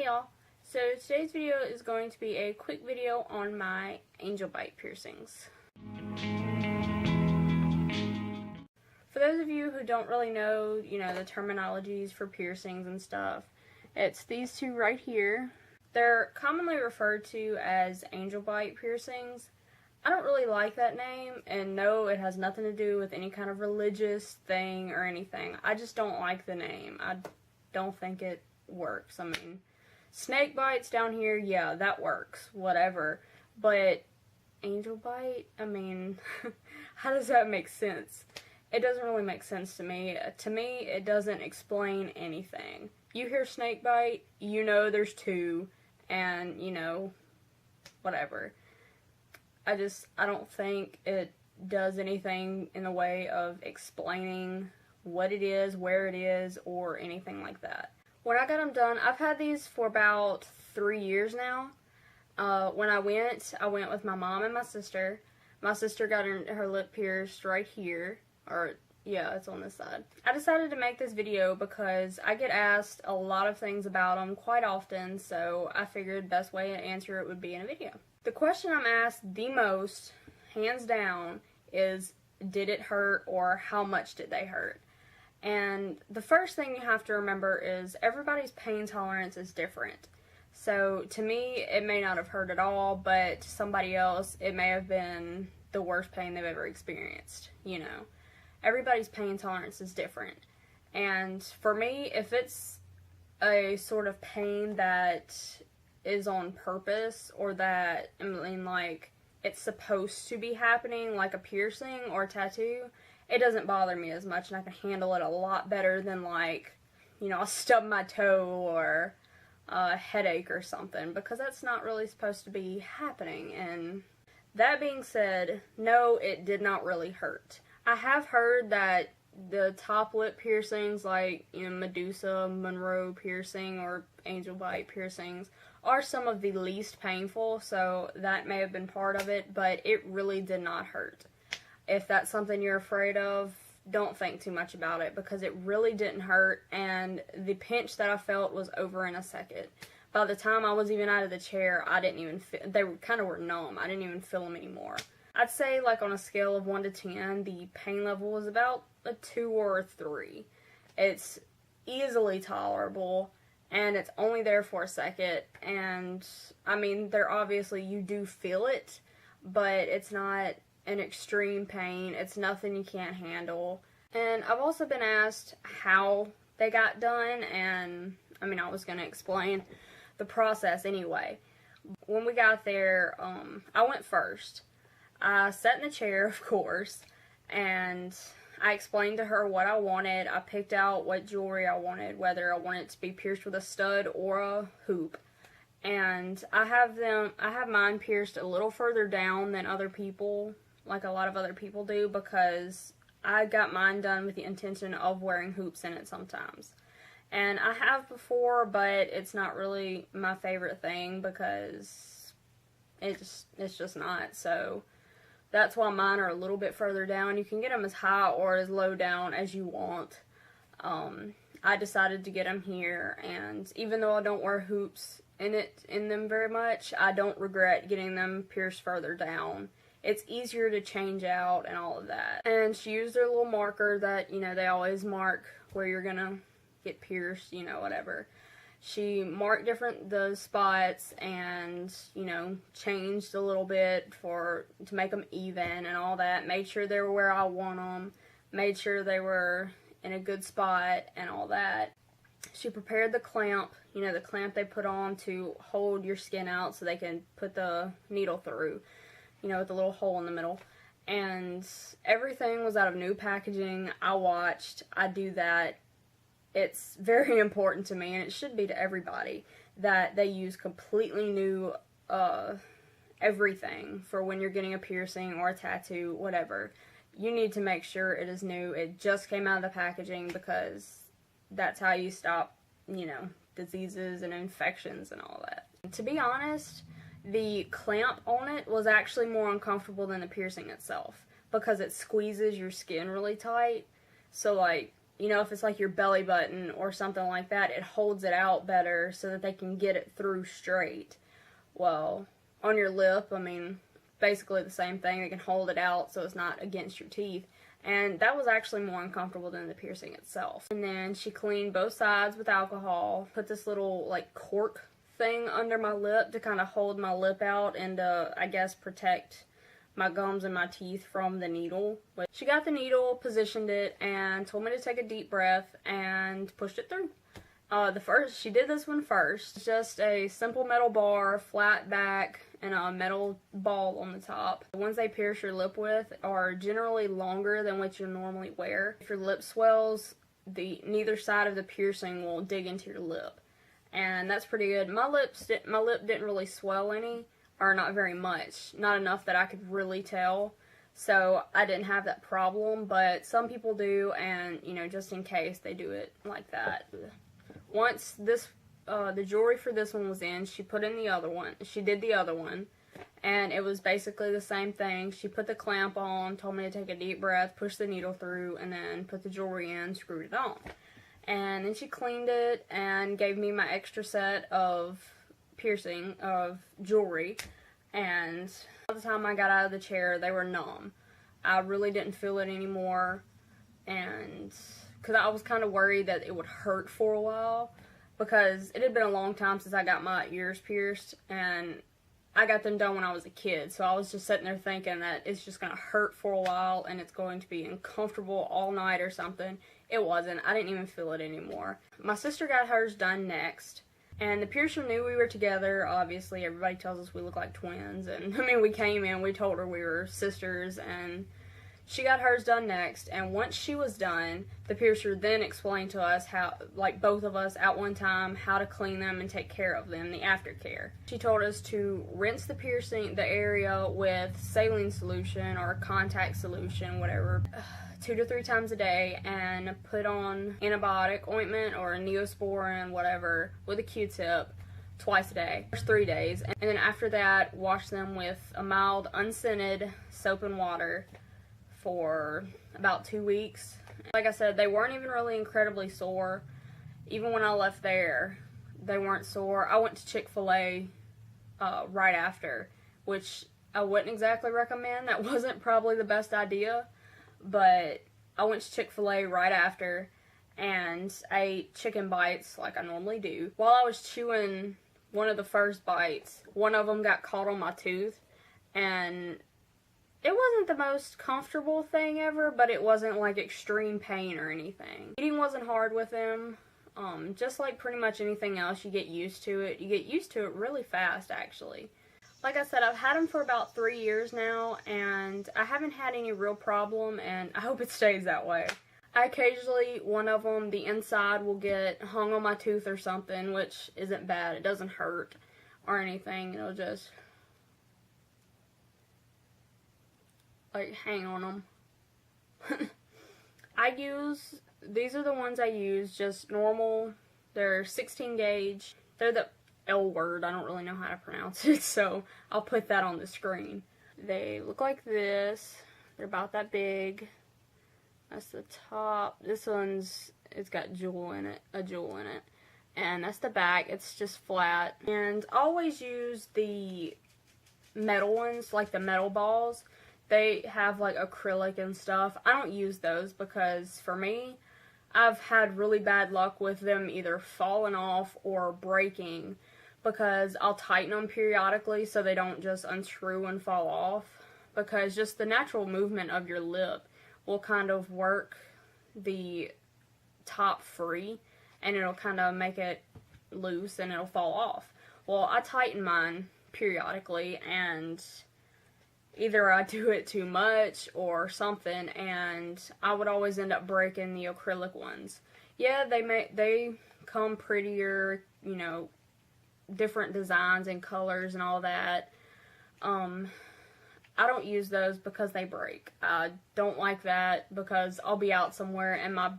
y'all. So today's video is going to be a quick video on my angel bite piercings. For those of you who don't really know, the terminologies for piercings and stuff, it's these two right here. They're commonly referred to as angel bite piercings. I don't really like that name, and no, it has nothing to do with any kind of religious thing or anything. I just don't like the name. I don't think it works. I mean, snake bites down here, yeah, that works, whatever. But angel bite, I mean, how does that make sense? It doesn't really make sense to me. To me, it doesn't explain anything. You hear snake bite, you know there's two, and, whatever. I don't think it does anything in the way of explaining what it is, where it is, or anything like that. When I got them done, I've had these for about 3 years now. When I went with my mom and my sister. My sister got her lip pierced right here, or yeah, it's on this side. I decided to make this video because I get asked a lot of things about them quite often, so I figured the best way to answer it would be in a video. The question I'm asked the most, hands down, is did it hurt or how much did they hurt? And the first thing you have to remember is everybody's pain tolerance is different. So to me, it may not have hurt at all, but to somebody else, it may have been the worst pain they've ever experienced, Everybody's pain tolerance is different. And for me, if it's a sort of pain that is on purpose, or that, like, it's supposed to be happening, like a piercing or a tattoo, it doesn't bother me as much, and I can handle it a lot better than, like, I'll stub my toe or a headache or something, because that's not really supposed to be happening. And that being said, no, it did not really hurt. I have heard that the top lip piercings, like, Medusa, Monroe piercing, or angel bite piercings, are some of the least painful, so that may have been part of it, but it really did not hurt. If that's something you're afraid of, don't think too much about it, because it really didn't hurt, and the pinch that I felt was over in a second. By the time I was even out of the chair, I didn't even feel, they kind of were numb. I didn't even feel them anymore. I'd say, like, on a scale of 1 to 10, the pain level was about a 2 or a 3. It's easily tolerable, and it's only there for a second, and, I mean, obviously, you do feel it, but it's not an extreme pain. It's nothing you can't handle. And I've also been asked how they got done, and, I was going to explain the process anyway. When we got there, I went first. I sat in the chair, of course, and I explained to her what I wanted. I picked out what jewelry I wanted, whether I wanted it to be pierced with a stud or a hoop. And I have mine pierced a little further down than other people, like a lot of other people do, because I got mine done with the intention of wearing hoops in it sometimes. And I have before, but it's not really my favorite thing, because it's just not. So that's why mine are a little bit further down. You can get them as high or as low down as you want. I decided to get them here, and even though I don't wear hoops in them very much, I don't regret getting them pierced further down. It's easier to change out and all of that. And she used their little marker that, they always mark where you're gonna get pierced, whatever. She marked the spots and, changed a little bit to make them even and all that. Made sure they were where I want them. Made sure they were in a good spot and all that. She prepared the clamp, the clamp they put on to hold your skin out so they can put the needle through, with the little hole in the middle. And everything was out of new packaging. I do that. It's very important to me, and it should be to everybody, that they use completely new everything for when you're getting a piercing or a tattoo, whatever. You need to make sure it is new. It just came out of the packaging, because that's how you stop, diseases and infections and all that. To be honest, the clamp on it was actually more uncomfortable than the piercing itself, because it squeezes your skin really tight. So, like, you know, if it's like your belly button or something like that, it holds it out better so that they can get it through straight. Well, on your lip, I mean, basically the same thing. They can hold it out so it's not against your teeth. And that was actually more uncomfortable than the piercing itself. And then she cleaned both sides with alcohol, put this little, like, cork thing under my lip to kind of hold my lip out and, I guess, protect my gums and my teeth from the needle. But she got the needle, positioned it, and told me to take a deep breath and pushed it through. She did this one first. Just a simple metal bar, flat back, and a metal ball on the top. The ones they pierce your lip with are generally longer than what you normally wear. If your lip swells, neither side of the piercing will dig into your lip. And that's pretty good. My lip didn't really swell any, or not very much. Not enough that I could really tell. So I didn't have that problem, but some people do, and, you know, just in case, they do it like that. Once the jewelry for this one was in, she put in the other one. She did the other one, and it was basically the same thing. She put the clamp on, told me to take a deep breath, push the needle through, and then put the jewelry in, screwed it on. And then she cleaned it and gave me my extra set of jewelry. And by the time I got out of the chair, they were numb. I really didn't feel it anymore, and because I was kind of worried that it would hurt for a while, because it had been a long time since I got my ears pierced, and I got them done when I was a kid, so I was just sitting there thinking that it's just going to hurt for a while, and it's going to be uncomfortable all night or something. It wasn't. I didn't even feel it anymore. My sister got hers done next, and the piercer knew we were together. Obviously, everybody tells us we look like twins, and I mean, we came in, we told her we were sisters, and she got hers done next, and once she was done, the piercer then explained to us how, like both of us at one time, how to clean them and take care of them, the aftercare. She told us to rinse the area with saline solution or contact solution, whatever, 2 to 3 times a day, and put on antibiotic ointment or a Neosporin, whatever, with a Q-tip twice a day, for 3 days. And then after that, wash them with a mild, unscented soap and water for about 2 weeks. Like I said, they weren't even really incredibly sore. Even when I left there, they weren't sore. I went to Chick-fil-A right after, which I wouldn't exactly recommend. That wasn't probably the best idea, but I went to Chick-fil-A right after, and I ate chicken bites like I normally do. While I was chewing one of the first bites, one of them got caught on my tooth, and it wasn't the most comfortable thing ever, but it wasn't like extreme pain or anything. Eating wasn't hard with them. Just like pretty much anything else, you get used to it. You get used to it really fast, actually. Like I said, I've had them for about 3 years now, and I haven't had any real problem, and I hope it stays that way. I occasionally, one of them, the inside will get hung on my tooth or something, which isn't bad. It doesn't hurt or anything. It'll just, like, hang on them. These are the ones I use, just normal. They're 16 gauge. They're the L word. I don't really know how to pronounce it, so I'll put that on the screen. They look like this. They're about that big. That's the top. This one's, it's got a jewel in it. And that's the back. It's just flat. And I always use the metal ones, like the metal balls. They have like acrylic and stuff. I don't use those because for me, I've had really bad luck with them either falling off or breaking, because I'll tighten them periodically so they don't just unscrew and fall off, because just the natural movement of your lip will kind of work the top free, and it'll kind of make it loose and it'll fall off. Well, I tighten mine periodically, and either I do it too much or something, and I would always end up breaking the acrylic ones. Yeah, they come prettier, you know, different designs and colors and all that. I don't use those because they break. I don't like that because I'll be out somewhere and my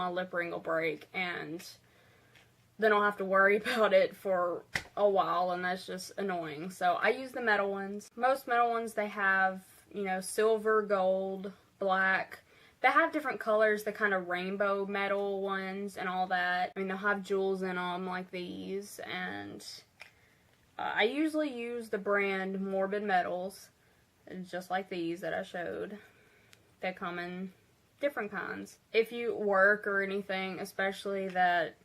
lip ring will break, and then I'll have to worry about it for a while, and that's just annoying. So I use the metal ones. Most metal ones, they have, you know, silver, gold, black. They have different colors, the kind of rainbow metal ones and all that. I mean, they'll have jewels in them like these, and I usually use the brand Morbid Metals, just like these that I showed. They come in different kinds. If you work or anything, especially that,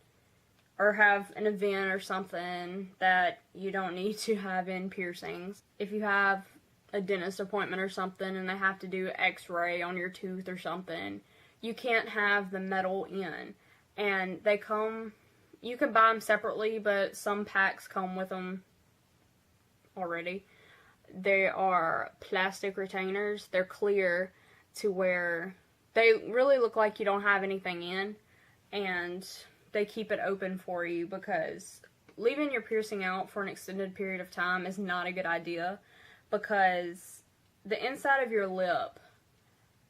or have an event or something that you don't need to have in piercings, if you have a dentist appointment or something and they have to do x-ray on your tooth or something, you can't have the metal in. And they come, you can buy them separately, but some packs come with them already. They are plastic retainers. They're clear to where they really look like you don't have anything in, and they keep it open for you, because leaving your piercing out for an extended period of time is not a good idea, because the inside of your lip,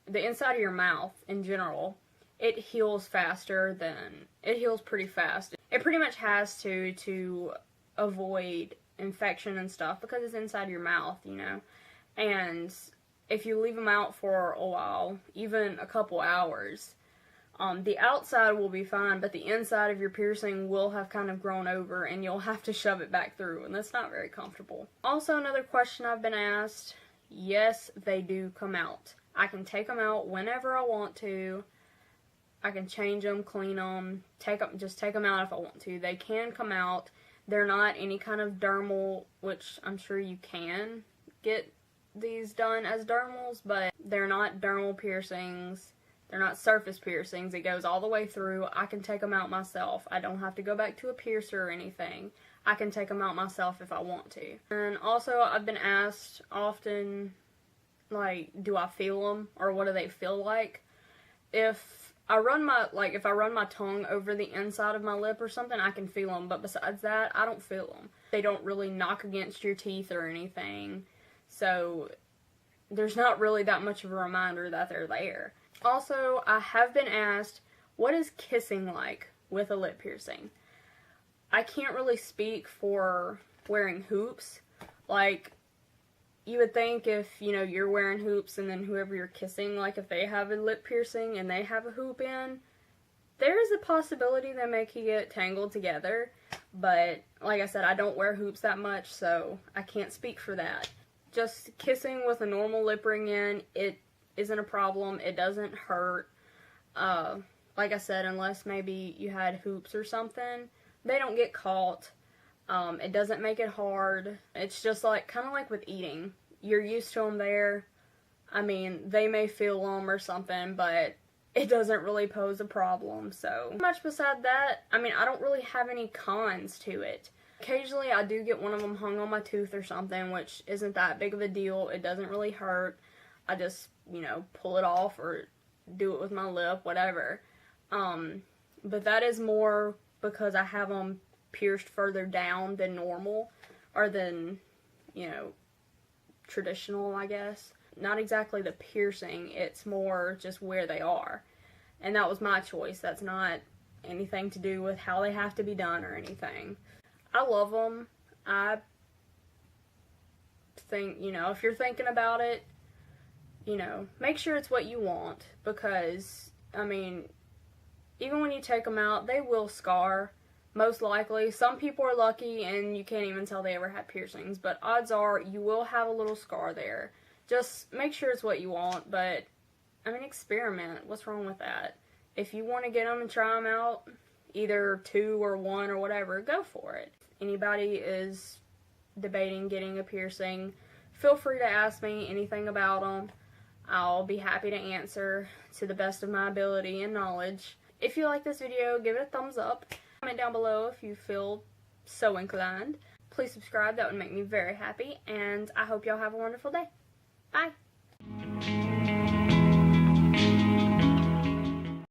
the inside of your mouth in general, it heals pretty fast. It pretty much has to avoid infection and stuff, because it's inside your mouth, you know. And if you leave them out for a while, even a couple hours, the outside will be fine, but the inside of your piercing will have kind of grown over, and you'll have to shove it back through, and that's not very comfortable. Also, another question I've been asked, yes, they do come out. I can take them out whenever I want to. I can change them, clean them, just take them out if I want to. They can come out. They're not any kind of dermal, which I'm sure you can get these done as dermals, but they're not dermal piercings. They're not surface piercings. It goes all the way through. I can take them out myself. I don't have to go back to a piercer or anything. I can take them out myself if I want to. And also, I've been asked often, like, do I feel them, or what do they feel like? If I run my tongue over the inside of my lip or something, I can feel them, but besides that, I don't feel them. They don't really knock against your teeth or anything, so there's not really that much of a reminder that they're there. Also, I have been asked, what is kissing like with a lip piercing? I can't really speak for wearing hoops. Like, you would think if, you know, you're wearing hoops and then whoever you're kissing, like if they have a lip piercing and they have a hoop in, there is a possibility they may get tangled together. But, like I said, I don't wear hoops that much, so I can't speak for that. Just kissing with a normal lip ring in, it isn't a problem. It doesn't hurt. Like I said, unless maybe you had hoops or something, they don't get caught. It doesn't make it hard. It's just like, kind of like with eating. You're used to them there. I mean, they may feel them or something, but it doesn't really pose a problem. So, much beside that, I mean, I don't really have any cons to it. Occasionally, I do get one of them hung on my tooth or something, which isn't that big of a deal. It doesn't really hurt. I just, you know, pull it off or do it with my lip, whatever. But that is more because I have them pierced further down than normal, or than, you know, traditional, I guess. Not exactly the piercing, it's more just where they are. And that was my choice. That's not anything to do with how they have to be done or anything. I love them. I think, you know, if you're thinking about it, you know, make sure it's what you want, because, I mean, even when you take them out, they will scar, most likely. Some people are lucky and you can't even tell they ever had piercings, but odds are you will have a little scar there. Just make sure it's what you want, but, I mean, experiment. What's wrong with that? If you want to get them and try them out, either 2 or 1 or whatever, go for it. If anybody is debating getting a piercing, feel free to ask me anything about them. I'll be happy to answer to the best of my ability and knowledge. If you like this video, give it a thumbs up. Comment down below if you feel so inclined. Please subscribe, that would make me very happy, and I hope y'all have a wonderful day. Bye!